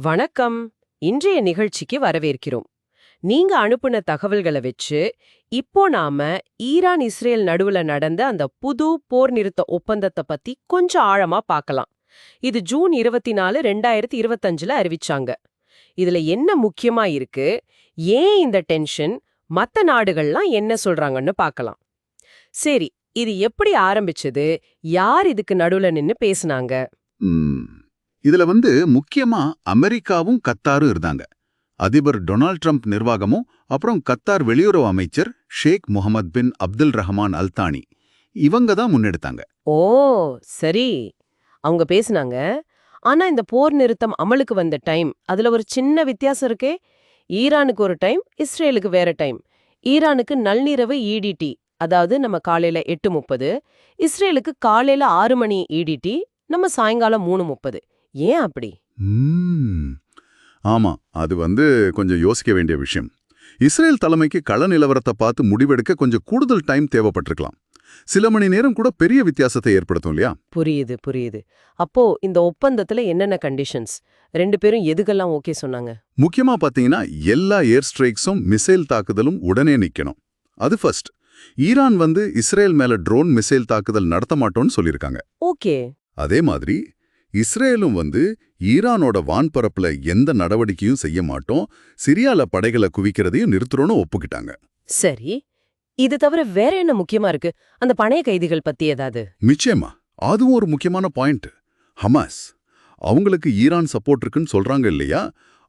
வணக்கம். இன்றைய நிகழ்ச்சிக்கு வரவேற்கிறோம். நீங்க அனுப்புன தகவல்களை வச்சு இப்போ நாம ஈரான் இஸ்ரேல் நடுவுல நடந்த அந்த புது போர் நிறுத்த ஒப்பந்தத்தை பத்தி கொஞ்சம் ஆழமா பார்க்கலாம். இது ஜூன் 24, 2025ல அறிவிச்சாங்க. இதுல என்ன முக்கியமா இருக்கு, ஏன் இந்த டென்ஷன், மத்த நாடுகள்லாம் என்ன சொல்றாங்கன்னு பார்க்கலாம். சரி, இது எப்படி ஆரம்பிச்சது, யார் இதுக்கு நடுவுல நின்னு பேசுனாங்க? ம். இதுல முக்கியமா அமெரிக்காவும் கத்தாரும் இருந்தாங்க. அதிபர் டொனால்ட் ட்ரம்ப் நிர்வாகமும் அப்புறம் கத்தார் வெளியுறவு அமைச்சர் ஷேக் முகமது பின் அப்துல் ரஹ்மான் அல்தானி இவங்க தான் முன்னெடுத்தாங்க. ஓ, சரி, அவங்க பேசுனாங்க. ஆனா இந்த போர் நிறுத்தம் அமலுக்கு வந்த டைம், அதுல ஒரு சின்ன வித்தியாசம் இருக்கே. ஈரானுக்கு ஒரு டைம், இஸ்ரேலுக்கு வேற டைம். ஈரானுக்கு நள்ளிரவு இடிடி, அதாவது நம்ம காலையில 8:30. இஸ்ரேலுக்கு காலையில 6 மணி இடிடி, நம்ம சாயங்காலம் 3:30. ஏன் அப்படி? ம். ஆமா, அது கொஞ்சம் யோசிக்க வேண்டிய விஷயம். இஸ்ரேல் தலைமைக்கு கள நிலவரத்தை பார்த்து முடிவெடுக்க கொஞ்சம் கூடுதல் டைம் தேவைப்பட்டிருக்கலாம். சில மணி நேரம் கூட பெரிய வித்தியாசத்தை ஏற்படுத்தும் இல்லையா? புரியுது, புரியுது. அப்போ இந்த ஒப்பந்தத்துல என்னென்ன கண்டிஷன்ஸ், ரெண்டு பேரும் எதுக்கெல்லாம் ஓகே சொன்னாங்க? முக்கியமா பாத்தீங்கன்னா எல்லா ஏர் ஸ்ட்ரைக்ஸும் மிசைல் தாக்குதலும் உடனே நிக்கணும். அது ஃபர்ஸ்ட். ஈரான் இஸ்ரேல் மேல ட்ரோன் மிசைல் தாக்குதல் நடத்த மாட்டோம்னு சொல்லியிருக்காங்க. ஓகே. அதே மாதிரி இஸ்ரேலும் ஈரானோட வான்பரப்புல எந்த நடவடிக்கையும் செய்ய மாட்டோம், சிரியால படைகளை குவிக்கிறதையும் நிறுத்துறோன்னு ஒப்புக்கிட்டாங்க. சரி, இது தவிர வேற என்ன முக்கியமா இருக்கு? அந்த பணைய கைதிகள் பத்தி ஏதாவது? நிச்சயமா, அதுவும் ஒரு முக்கியமான பாயிண்ட். ஹமாஸ் அவங்களுக்கு ஈரான் சப்போர்ட் இருக்குன்னு சொல்றாங்க இல்லையா?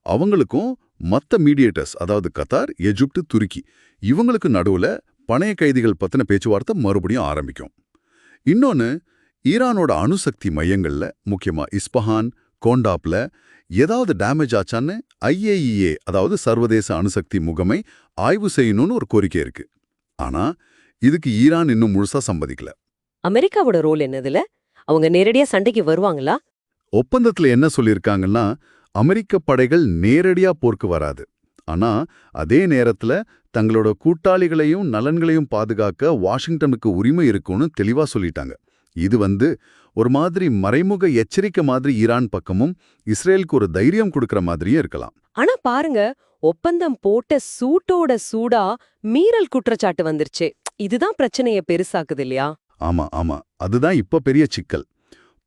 அவங்களுக்கும் மத்த மீடியேட்டர்ஸ், அதாவது கத்தார், எஜிப்து, துருக்கி, இவங்களுக்கு நடுவுல பணைய கைதிகள் பத்தின பேச்சுவார்த்தை மறுபடியும் ஆரம்பிக்கும். இன்னொன்னு, ஈரானோட அணுசக்தி மையங்கள்ல, முக்கியமா இஸ்பஹான், கோண்டாப்ல ஏதாவது டேமேஜ் ஆச்சான்னு IAEA, அதாவது சர்வதேச அணுசக்தி முகமை ஆய்வு செய்யணும்னு ஒரு கோரிக்கை இருக்கு. ஆனா இதுக்கு ஈரான் இன்னும் முழுசா சம்மதிக்கல. அமெரிக்காவோட ரோல் என்னதுல? அவங்க நேரடியா சண்டைக்கு வருவாங்களா? ஒப்பந்தத்துல என்ன சொல்லியிருக்காங்கன்னா, அமெரிக்க படைகள் நேரடியா போருக்கு வராது. ஆனா அதே நேரத்துல தங்களோட கூட்டாளிகளையும் நலன்களையும் பாதுகாக்க வாஷிங்டனுக்கு உரிமை இருக்குன்னு தெளிவா சொல்லிட்டாங்க. இது ஒரு மாதிரி மறைமுக எச்சரிக்கை மாதிரி ஈரான் பக்கமும் இஸ்ரேலுக்கு ஒரு தைரியம் கொடுக்கற மாதிரியே இருக்கலாம். ஆனா பாருங்க, ஒப்பந்தம் போட்ட சூட்டோட சூடா மீறல் குற்றச்சாட்டு வந்துருச்சு. இதுதான் பிரச்சனைய பெருசாக்குது இல்லையா? ஆமா ஆமா, அதுதான் இப்ப பெரிய சிக்கல்.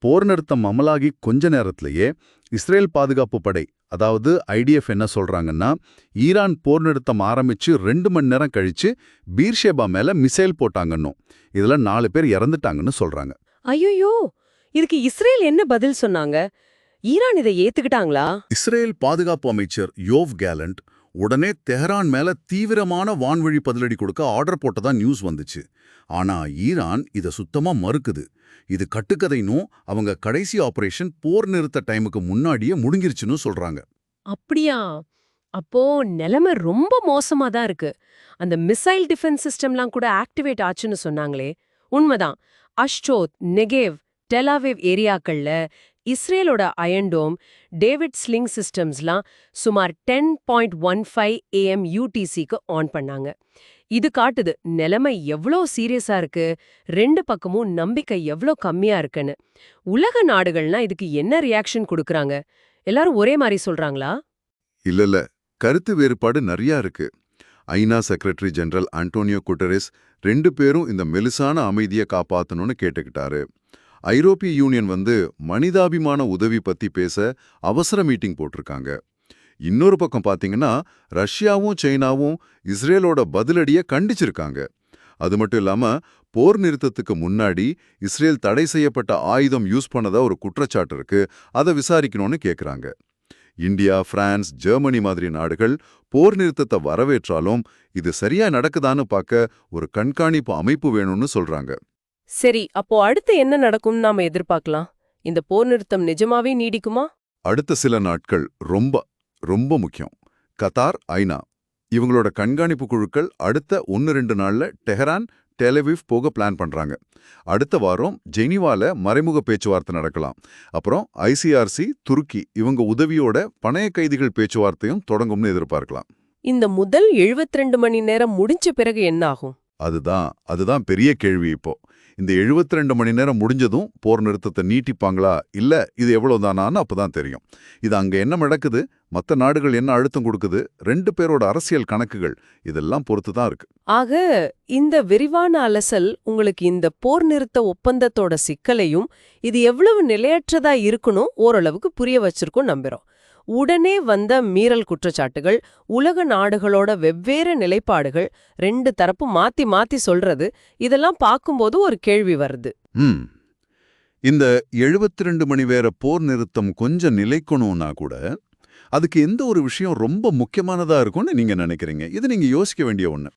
போர் நிறுத்தம் அமலாகி கொஞ்ச நேரத்திலேயே இஸ்ரேல் பாதுகாப்பு படை, அதாவது IDF என்ன சொல்றாங்கன்னா, ஈரான் போர் நிறுத்தம் ஆரம்பிச்சு 2 மணி நேரம் கழிச்சு பீர்ஷேபா மேல மிசைல் போட்டாங்கன்னும், இதுல 4 பேர் இறந்துட்டாங்கன்னு சொல்றாங்க. ஐயோ, இதுக்கு இஸ்ரேல் என்ன பதில் சொன்னாங்க? ஈரான் இதை ஏத்துக்கிட்டாங்களா? இஸ்ரேல் பாதுகாப்பு அமைச்சர் யோவ் கேலண்ட் உடனே தெஹ்ரான் மேல தீவிரமான வான்வழி பதிலடி கொடுக்க ஆர்டர் போட்டதா நியூஸ் வந்துச்சு. ஆனா ஈரான் இத சுத்தமா மறுக்குது. இது கட்டுக்கதைனும் அவங்க கடைசி ஆபரேஷன் போர் நிறுத்த டைமுக்கு முன்னாடியே முடிஞ்சிருச்சுன்னு சொல்றாங்க. அப்படியா? அப்போ நிலைமை ரொம்ப மோசமா தான் இருக்கு. அந்த மிசைல் டிஃபென்ஸ் சிஸ்டம்லாம் கூட ஆக்டிவேட் ஆச்சுன்னு சொன்னாங்களே, உண்மைதான். அஷ்டோத், நெகேவ், டெலாவேவ் ஏரியாக்கள்ல இஸ்ரேலோட அயன்டோம், டேவிட் ஸ்லிங் சிஸ்டம்ஸ்லாம் சுமார் 10.15 AM UTCக்கு ஆன் பண்ணாங்க. இது காட்டுது நிலைமை எவ்வளோ சீரியஸா இருக்கு, ரெண்டு பக்கமும் நம்பிக்கை எவ்வளோ கம்மியா இருக்குன்னு. உலக நாடுகள்னா இதுக்கு என்ன ரியாக்ஷன் கொடுக்கறாங்க? எல்லாரும் ஒரே மாதிரி சொல்றாங்களா? இல்ல, கருத்து வேறுபாடு நிறைய இருக்கு. ஐநா செக்ரட்டரி ஜெனரல் ஆண்டோனியோ குட்டரெஸ் 2 பேரும் இந்த மெலிசான அமைதியை காப்பாத்தணும்னு கேட்டுக்கிட்டாரு. ஐரோப்பிய யூனியன் மனிதாபிமான உதவி பத்தி பேச அவசர மீட்டிங் போட்டிருக்காங்க. இன்னொரு பக்கம் பாத்தீங்கன்னா, ரஷ்யாவும் சைனாவும் இஸ்ரேலோட பதிலடியை கண்டிச்சிருக்காங்க. அது மட்டும் இல்லாம போர் நிறுத்தத்துக்கு முன்னாடி இஸ்ரேல் தடை செய்யப்பட்ட ஆயுதம் யூஸ் பண்ணதா ஒரு குற்றச்சாட்டு இருக்கு, அதை விசாரிக்கணும்னு கேக்குறாங்க. இந்தியா, பிரான்ஸ், ஜெர்மனி மாதிரி நாடுகள் போர் நிறுத்தத்தை வரவேற்றாலும் இது சரியா நடக்குதான்னு பார்க்க ஒரு கண்காணிப்பு அமைப்பு வேணும்னு சொல்றாங்க. சரி, அப்போ அடுத்து என்ன நடக்கும்னு நாம எதிர்பார்க்கலாம்? இந்த போர் நிறுத்தம் நிஜமாவே நீடிக்குமா? அடுத்த சில நாட்கள் ரொம்ப ரொம்ப முக்கியம். கத்தார், ஐநா இவங்களோட கண்காணிப்பு குழுக்கள் அடுத்த 1-2 நாள்ல டெஹரான், டெலவிவ் போக பிளான் பண்றாங்க. அடுத்த வாரம் ஜெனீவால மறைமுக பேச்சுவார்த்தை நடக்கலாம். அப்புறம் ICRC, துருக்கி இவங்க உதவியோட பணைய கைதிகள் பேச்சுவார்த்தையும் தொடங்கும்னு எதிர்பார்க்கலாம். இந்த முதல் 72 மணி நேரம் முடிஞ்ச பிறகு என்ன ஆகும்? அதுதான் பெரிய கேள்வி இப்போ. இந்த 72 மணி நேரம் முடிஞ்சதும் போர் நிறுத்தத்தை நீட்டிப்பாங்களா இல்ல இது எவ்வளவுதானான்னு அப்பதான் தெரியும். இது அங்க என்ன நடக்குது, மத்த நாடுகள் என்ன அழுத்தம் கொடுக்குது, 2 பேரோட அரசியல் கணக்குகள் இதெல்லாம் பொறுத்து தான் இருக்கு. ஆக இந்த விரிவான அலசல் உங்களுக்கு இந்த போர் நிறுத்த ஒப்பந்தத்தோட சிக்கலையும் இது எவ்வளவு நிலையற்றதா இருக்கணும் ஓரளவுக்கு புரிய வச்சிருக்கும் நம்புறோம். உடனே வந்த மீறல் குற்றச்சாட்டுகள், உலக நாடுகளோட வெவ்வேறு நிலைப்பாடுகள், 2 தரப்பும் மாத்தி மாத்தி சொல்றது, இதெல்லாம் பார்க்கும்போது ஒரு கேள்வி வருது. ம் இந்த 72 மணி நேர போர் நிறுத்தம் கொஞ்சம் நிலைக்கணும்னா கூட அதுக்கு எந்த ஒரு விஷயம் ரொம்ப முக்கியமானதா இருக்கும்னு நீங்க நினைக்கிறீங்க? இது நீங்க யோசிக்க வேண்டிய ஒண்ணு.